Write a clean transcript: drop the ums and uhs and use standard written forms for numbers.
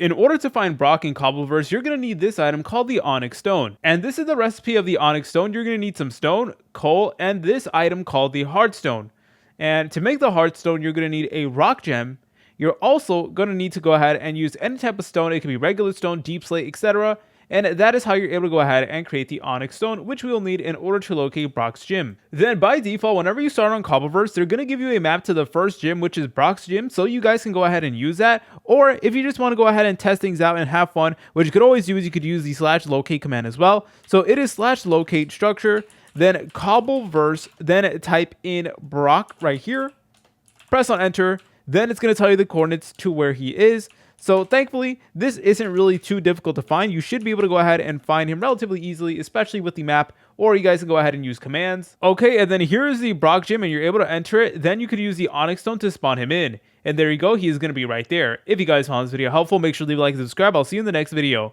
In order to find Brock in Cobbleverse, you're going to need this item called the Onyx Stone. And this is the recipe of the Onyx Stone. You're going to need some stone, coal, and this item called the Heartstone. And to make the Heartstone, you're going to need a rock gem. You're also going to need to go ahead and use any type of stone. It can be regular stone, deep slate, etc. And that is how you're able to go ahead and create the Onyx Stone, which we will need in order to locate Brock's gym. Then by default, whenever you start on Cobbleverse, they're going to give you a map to the first gym, which is Brock's gym, so you guys can go ahead and use that. Or if you just want to go ahead and test things out and have fun, what you could always do is you could use the /locate command as well. So it is /locate structure, then Cobbleverse, then type in Brock right here, press on enter, then it's going to tell you the coordinates to where he is. So thankfully, this isn't really too difficult to find. You should be able to go ahead and find him relatively easily, especially with the map, or you guys can go ahead and use commands. Okay, and then here's the Brock gym, and you're able to enter it. Then you could use the Onyx Stone to spawn him in. And there you go, he is going to be right there. If you guys found this video helpful, make sure to leave a like and subscribe. I'll see you in the next video.